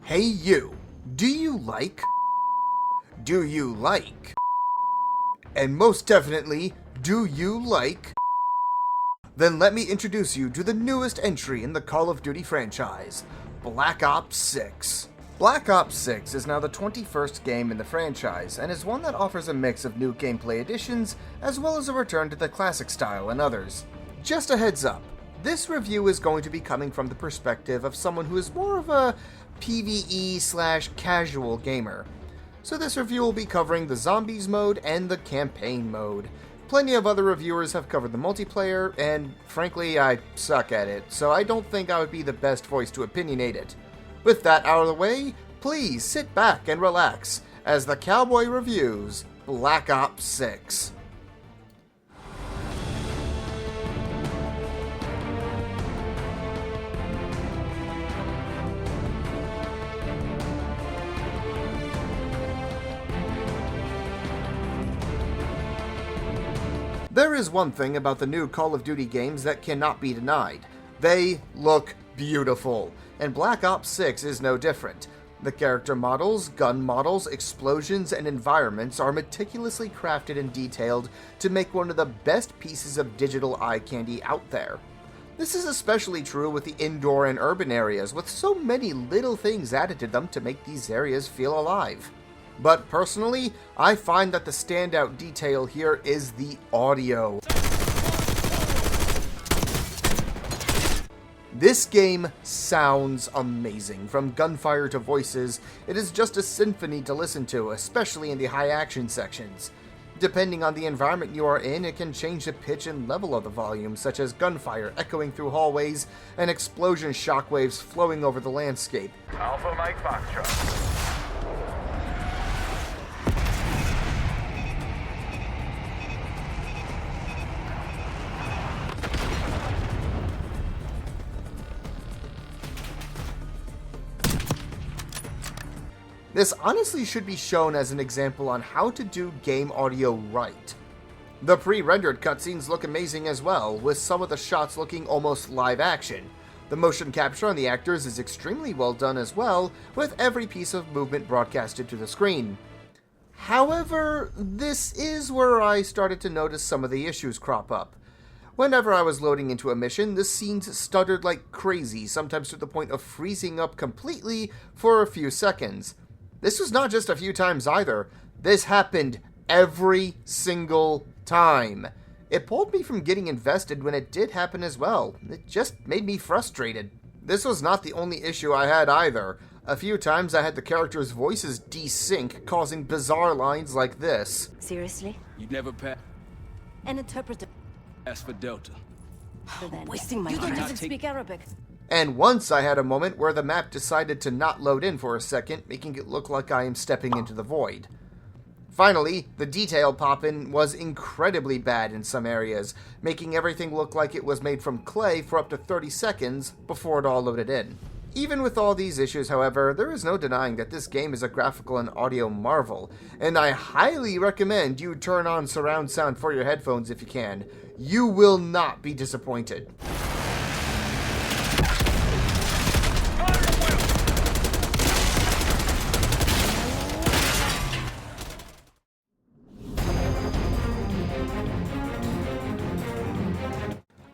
Hey you, do you like? Do you like? And most definitely, do you like? Then let me introduce you to the newest entry in the Call of Duty franchise, Black Ops 6. Black Ops 6 is now the 21st game in the franchise, and is one that offers a mix of new gameplay additions, as well as a return to the classic style and others. Just a heads up, this review is going to be coming from the perspective of someone who is more of a PvE/casual gamer. So this review will be covering the Zombies mode and the Campaign mode. Plenty of other reviewers have covered the multiplayer, and frankly, I suck at it, so I don't think I would be the best voice to opinionate it. With that out of the way, please sit back and relax as the Cowboy reviews Black Ops 6. There is one thing about the new Call of Duty games that cannot be denied. They look beautiful, and Black Ops 6 is no different. The character models, gun models, explosions, and environments are meticulously crafted and detailed to make one of the best pieces of digital eye candy out there. This is especially true with the indoor and urban areas, with so many little things added to them to make these areas feel alive. But personally, I find that the standout detail here is the audio. This game sounds amazing. From gunfire to voices, it is just a symphony to listen to, especially in the high action sections. Depending on the environment you are in, it can change the pitch and level of the volume, such as gunfire echoing through hallways and explosion shockwaves flowing over the landscape. Alpha Mike Foxtrot. This honestly should be shown as an example on how to do game audio right. The pre-rendered cutscenes look amazing as well, with some of the shots looking almost live action. The motion capture on the actors is extremely well done as well, with every piece of movement broadcasted to the screen. However, this is where I started to notice some of the issues crop up. Whenever I was loading into a mission, the scenes stuttered like crazy, sometimes to the point of freezing up completely for a few seconds. This was not just a few times either. This happened every single time. It pulled me from getting invested when it did happen as well. It just made me frustrated. This was not the only issue I had either. A few times I had the characters' voices desync, causing bizarre lines like this. Seriously? You'd never pass An interpreter. for Delta. Wasting my time. You don't even speak Arabic. And once I had a moment where the map decided to not load in for a second, making it look like I am stepping into the void. Finally, the detail pop-in was incredibly bad in some areas, making everything look like it was made from clay for up to 30 seconds before it all loaded in. Even with all these issues, however, there is no denying that this game is a graphical and audio marvel, and I highly recommend you turn on surround sound for your headphones if you can. You will not be disappointed.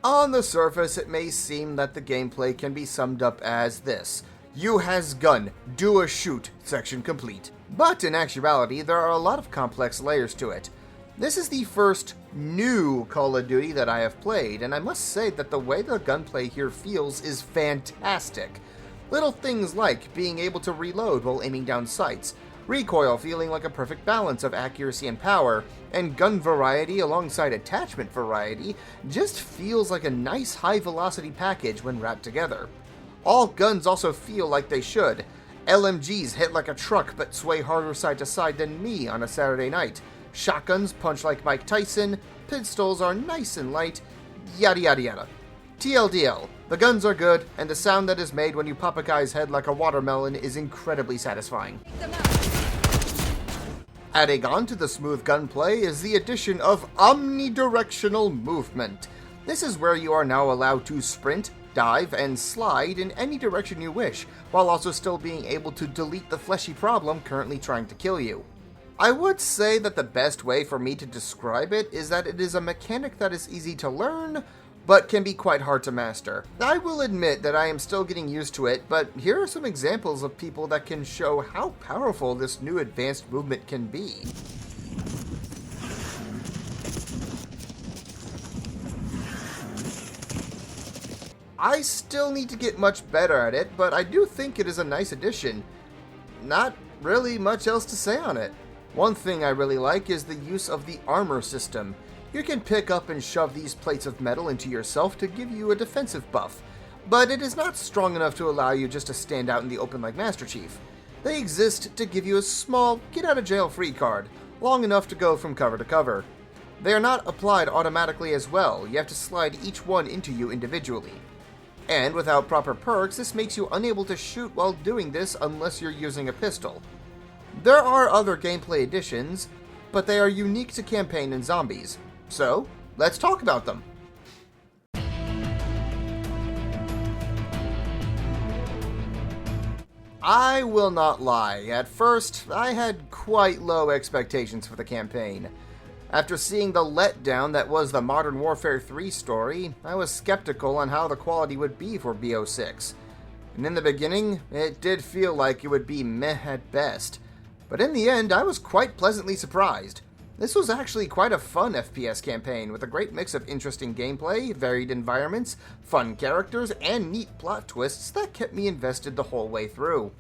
On the surface, it may seem that the gameplay can be summed up as this: you has gun, do a shoot, section complete. But in actuality, there are a lot of complex layers to it. This is the first new Call of Duty that I have played, and I must say that the way the gunplay here feels is fantastic. Little things like being able to reload while aiming down sights, recoil feeling like a perfect balance of accuracy and power, and gun variety alongside attachment variety just feels like a nice high-velocity package when wrapped together. All guns also feel like they should. LMGs hit like a truck but sway harder side to side than me on a Saturday night. Shotguns punch like Mike Tyson, pistols are nice and light, yada yada yada. TLDL, the guns are good, and the sound that is made when you pop a guy's head like a watermelon is incredibly satisfying. Adding on to the smooth gunplay is the addition of omnidirectional movement. This is where you are now allowed to sprint, dive, and slide in any direction you wish, while also still being able to delete the fleshy problem currently trying to kill you. I would say that the best way for me to describe it is that it is a mechanic that is easy to learn, but can be quite hard to master. I will admit that I am still getting used to it, but here are some examples of people that can show how powerful this new advanced movement can be. I still need to get much better at it, but I do think it is a nice addition. Not really much else to say on it. One thing I really like is the use of the armor system. You can pick up and shove these plates of metal into yourself to give you a defensive buff, but it is not strong enough to allow you just to stand out in the open like Master Chief. They exist to give you a small get-out-of-jail-free card, long enough to go from cover to cover. They are not applied automatically as well, you have to slide each one into you individually. And without proper perks, this makes you unable to shoot while doing this unless you're using a pistol. There are other gameplay additions, but they are unique to campaign and zombies. So, let's talk about them. I will not lie, at first, I had quite low expectations for the campaign. After seeing the letdown that was the Modern Warfare 3 story, I was skeptical on how the quality would be for BO6. And in the beginning, it did feel like it would be meh at best. But in the end, I was quite pleasantly surprised. This was actually quite a fun FPS campaign, with a great mix of interesting gameplay, varied environments, fun characters, and neat plot twists that kept me invested the whole way through.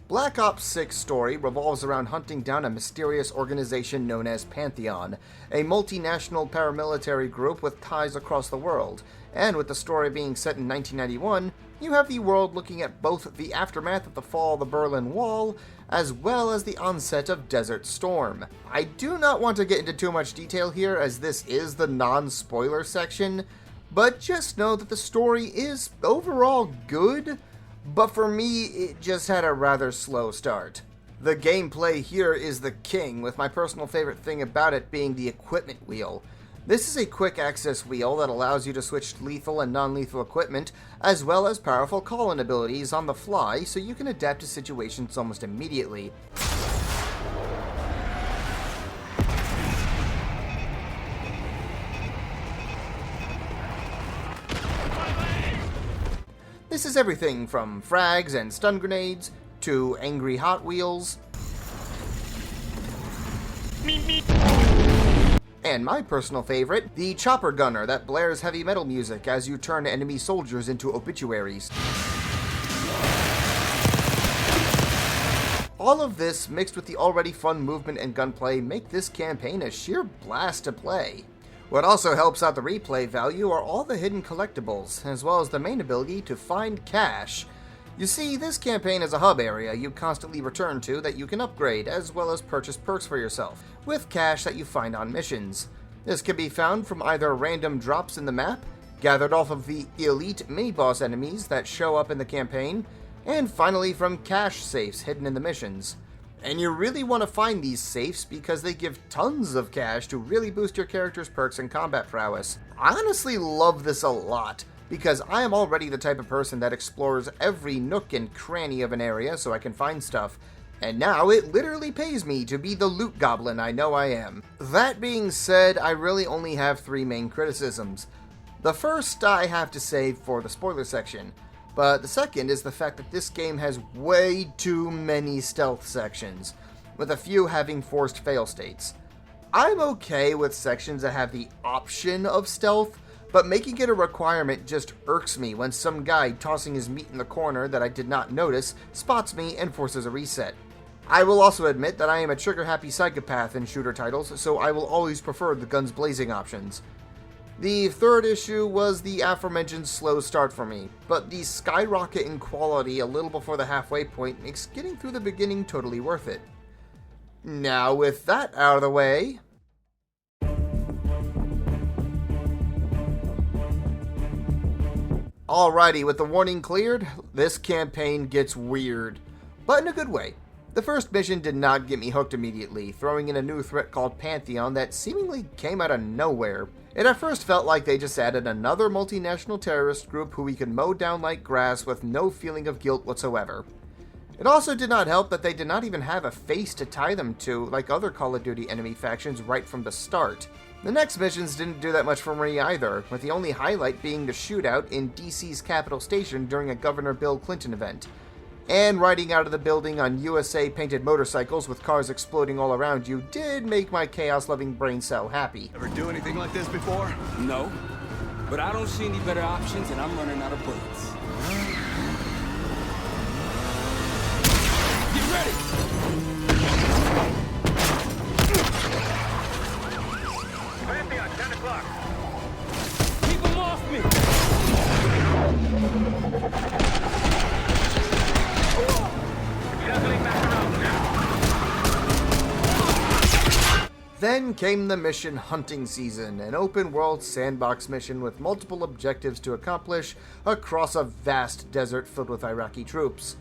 Black Ops 6 story revolves around hunting down a mysterious organization known as Pantheon, a multinational paramilitary group with ties across the world, and with the story being set in 1991, you have the world looking at both the aftermath of the fall of the Berlin Wall, as well as the onset of Desert Storm. I do not want to get into too much detail here, as this is the non-spoiler section, but just know that the story is overall good, but for me, it just had a rather slow start. The gameplay here is the king, with my personal favorite thing about it being the equipment wheel. This is a quick access wheel that allows you to switch lethal and non-lethal equipment, as well as powerful call-in abilities on the fly, so you can adapt to situations almost immediately. This is everything from frags and stun grenades, to angry Hot Wheels, and my personal favorite, the chopper gunner that blares heavy metal music as you turn enemy soldiers into obituaries. All of this, mixed with the already fun movement and gunplay, make this campaign a sheer blast to play. What also helps out the replay value are all the hidden collectibles, as well as the main ability to find cash. You see, this campaign is a hub area you constantly return to that you can upgrade, as well as purchase perks for yourself, with cash that you find on missions. This can be found from either random drops in the map, gathered off of the elite mini-boss enemies that show up in the campaign, and finally from cash safes hidden in the missions. And you really want to find these safes because they give tons of cash to really boost your character's perks and combat prowess. I honestly love this a lot, because I am already the type of person that explores every nook and cranny of an area so I can find stuff, and now it literally pays me to be the loot goblin I know I am. That being said, I really only have 3 main criticisms. The first I have to save for the spoiler section, but the second is the fact that this game has way too many stealth sections, with a few having forced fail states. I'm okay with sections that have the option of stealth, but making it a requirement just irks me when some guy tossing his meat in the corner that I did not notice spots me and forces a reset. I will also admit that I am a trigger-happy psychopath in shooter titles, so I will always prefer the guns blazing options. The third issue was the aforementioned slow start for me, but the skyrocket in quality a little before the halfway point makes getting through the beginning totally worth it. Now with that out of the way, alrighty, with the warning cleared, this campaign gets weird, but in a good way. The first mission did not get me hooked immediately, throwing in a new threat called Pantheon that seemingly came out of nowhere. It at first felt like they just added another multinational terrorist group who we could mow down like grass with no feeling of guilt whatsoever. It also did not help that they did not even have a face to tie them to like other Call of Duty enemy factions right from the start. The next missions didn't do that much for me either, with the only highlight being the shootout in DC's Capitol Station during a Governor Bill Clinton event. And riding out of the building on USA-painted motorcycles with cars exploding all around you did make my chaos-loving brain cell happy. Ever do anything like this before? No, but I don't see any better options and I'm running out of bullets. Get ready! Pantheon, 10 o'clock. Keep them off me! Juggling back around now. Then came the mission Hunting Season, an open-world sandbox mission with multiple objectives to accomplish across a vast desert filled with Iraqi troops.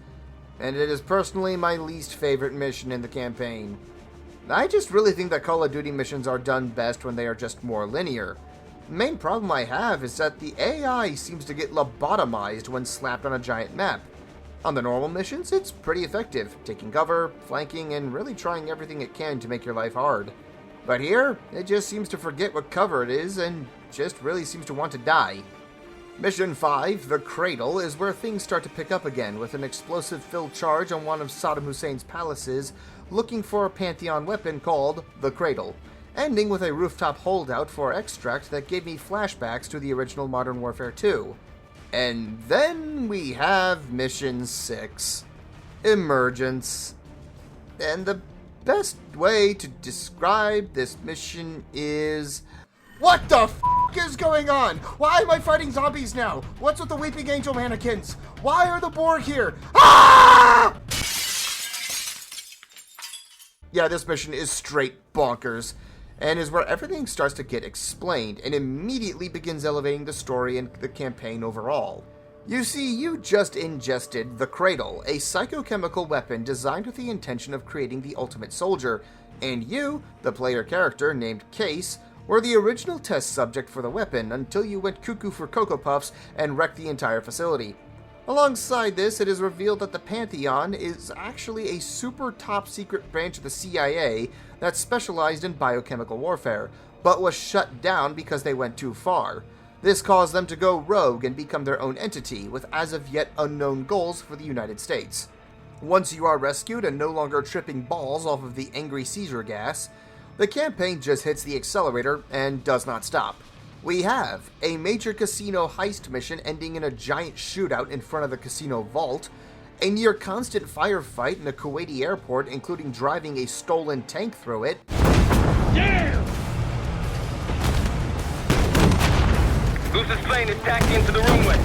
And it is personally my least favorite mission in the campaign. I just really think that Call of Duty missions are done best when they are just more linear. The main problem I have is that the AI seems to get lobotomized when slapped on a giant map. On the normal missions, it's pretty effective, taking cover, flanking, and really trying everything it can to make your life hard. But here, it just seems to forget what cover it is and just really seems to want to die. Mission 5, The Cradle, is where things start to pick up again with an explosive-filled charge on one of Saddam Hussein's palaces looking for a Pantheon weapon called The Cradle, ending with a rooftop holdout for extract that gave me flashbacks to the original Modern Warfare 2. And then we have Mission 6, Emergence. And the best way to describe this mission is... What the f*** is going on? Why am I fighting zombies now? What's with the Weeping Angel mannequins? Why are the Borg here? Ah! Yeah, this mission is straight bonkers, and is where everything starts to get explained, and immediately begins elevating the story and the campaign overall. You see, you just ingested the Cradle, a psychochemical weapon designed with the intention of creating the ultimate soldier, and you, the player character named Case, were the original test subject for the weapon until you went cuckoo for Cocoa Puffs and wrecked the entire facility. Alongside this, it is revealed that the Pantheon is actually a super top secret branch of the CIA that specialized in biochemical warfare, but was shut down because they went too far. This caused them to go rogue and become their own entity, with as of yet unknown goals for the United States. Once you are rescued and no longer tripping balls off of the angry seizure gas, the campaign just hits the accelerator and does not stop. We have a major casino heist mission ending in a giant shootout in front of the casino vault, a near constant firefight in a Kuwaiti airport including driving a stolen tank through it, Goose's plane is tacked into the runway.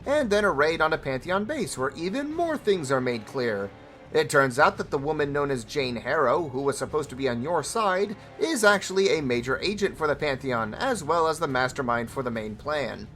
and then a raid on a Pantheon base where even more things are made clear. It turns out that the woman known as Jane Harrow, who was supposed to be on your side, is actually a major agent for the Pantheon, as well as the mastermind for the main plan.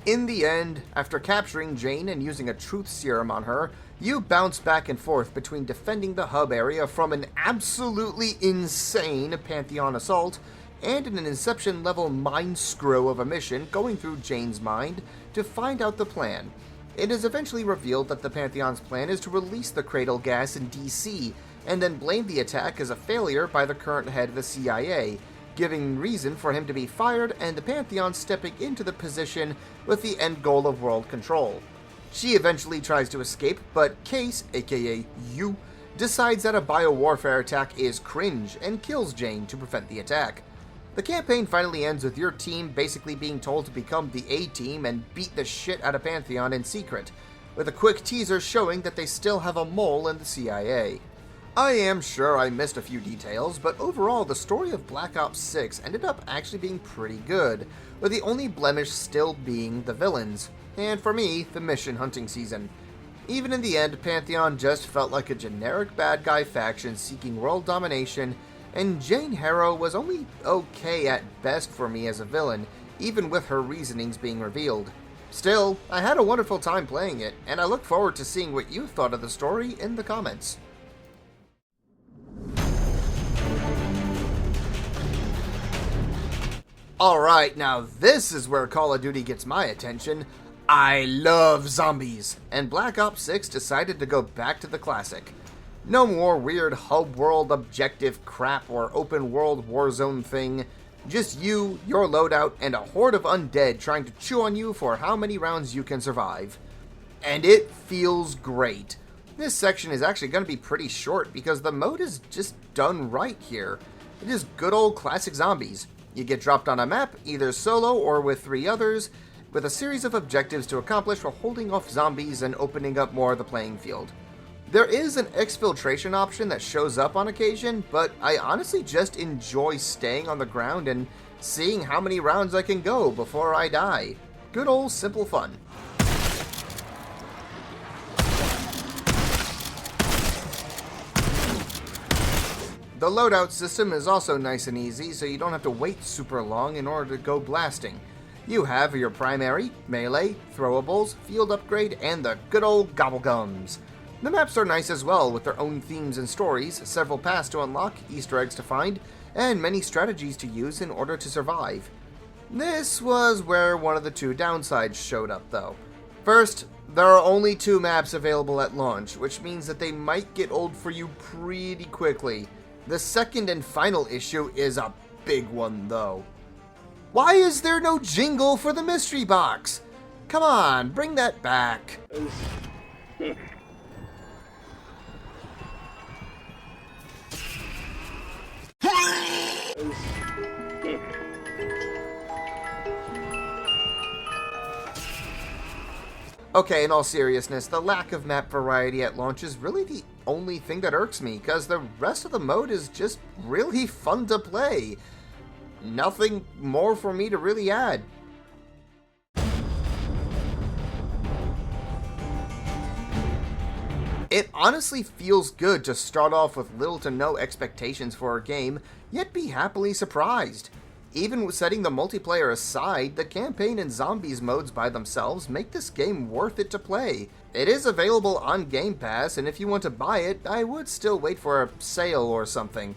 In the end, after capturing Jane and using a truth serum on her, you bounce back and forth between defending the hub area from an absolutely insane Pantheon assault and an Inception-level mind screw of a mission going through Jane's mind to find out the plan. It is eventually revealed that the Pantheon's plan is to release the Cradle gas in DC, and then blame the attack as a failure by the current head of the CIA, giving reason for him to be fired and the Pantheon stepping into the position with the end goal of world control. She eventually tries to escape, but Case, aka you, decides that a biowarfare attack is cringe and kills Jane to prevent the attack. The campaign finally ends with your team basically being told to become the A-Team and beat the shit out of Pantheon in secret, with a quick teaser showing that they still have a mole in the CIA. I am sure I missed a few details, but overall the story of Black Ops 6 ended up actually being pretty good, with the only blemish still being the villains, and for me, the mission hunting season. Even in the end, Pantheon just felt like a generic bad guy faction seeking world domination, and Jane Harrow was only okay at best for me as a villain, even with her reasonings being revealed. Still, I had a wonderful time playing it, and I look forward to seeing what you thought of the story in the comments. Alright, now this is where Call of Duty gets my attention. I love zombies, and Black Ops 6 decided to go back to the classic. No more weird hub world objective crap or open world warzone thing. Just you, your loadout, and a horde of undead trying to chew on you for how many rounds you can survive. And it feels great. This section is actually going to be pretty short because the mode is just done right here. It is good old classic zombies. You get dropped on a map, either solo or with 3 others, with a series of objectives to accomplish while holding off zombies and opening up more of the playing field. There is an exfiltration option that shows up on occasion, but I honestly just enjoy staying on the ground and seeing how many rounds I can go before I die. Good old simple fun. The loadout system is also nice and easy, so you don't have to wait super long in order to go blasting. You have your primary, melee, throwables, field upgrade, and the good old gobblegums. The maps are nice as well, with their own themes and stories, several paths to unlock, Easter eggs to find, and many strategies to use in order to survive. This was where one of the 2 downsides showed up though. First, there are only 2 maps available at launch, which means that they might get old for you pretty quickly. The second and final issue is a big one though. Why is there no jingle for the mystery box? Come on, bring that back. Okay, in all seriousness, the lack of map variety at launch is really the only thing that irks me, because the rest of the mode is just really fun to play. Nothing more for me to really add. It honestly feels good to start off with little to no expectations for a game, yet be happily surprised. Even with setting the multiplayer aside, the campaign and zombies modes by themselves make this game worth it to play. It is available on Game Pass, and if you want to buy it, I would still wait for a sale or something.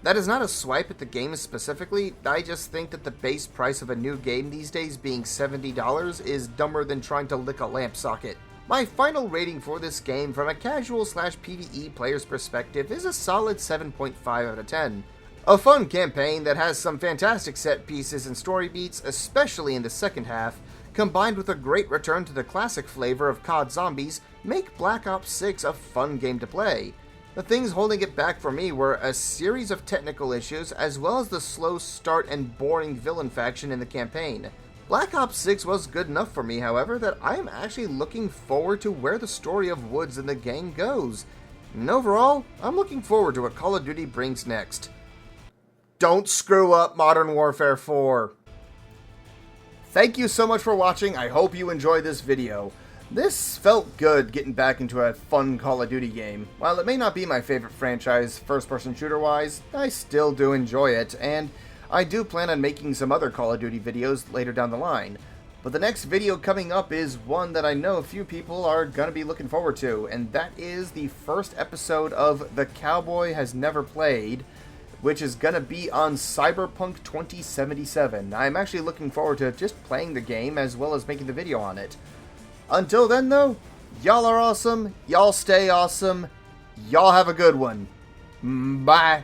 That is not a swipe at the game specifically, I just think that the base price of a new game these days being $70 is dumber than trying to lick a lamp socket. My final rating for this game from a casual/PvE player's perspective is a solid 7.5 out of 10. A fun campaign that has some fantastic set pieces and story beats, especially in the second half, combined with a great return to the classic flavor of COD Zombies, make Black Ops 6 a fun game to play. The things holding it back for me were a series of technical issues, as well as the slow start and boring villain faction in the campaign. Black Ops 6 was good enough for me, however, that I am actually looking forward to where the story of Woods and the gang goes. And overall, I'm looking forward to what Call of Duty brings next. Don't screw up Modern Warfare 4. Thank you so much for watching. I hope you enjoyed this video. This felt good getting back into a fun Call of Duty game. While it may not be my favorite franchise first-person shooter-wise, I still do enjoy it, and I do plan on making some other Call of Duty videos later down the line. But the next video coming up is one that I know a few people are going to be looking forward to, and that is the first episode of The Cowboy Has Never Played, which is going to be on Cyberpunk 2077. I'm actually looking forward to just playing the game as well as making the video on it. Until then, though, y'all are awesome, y'all stay awesome, y'all have a good one. Bye.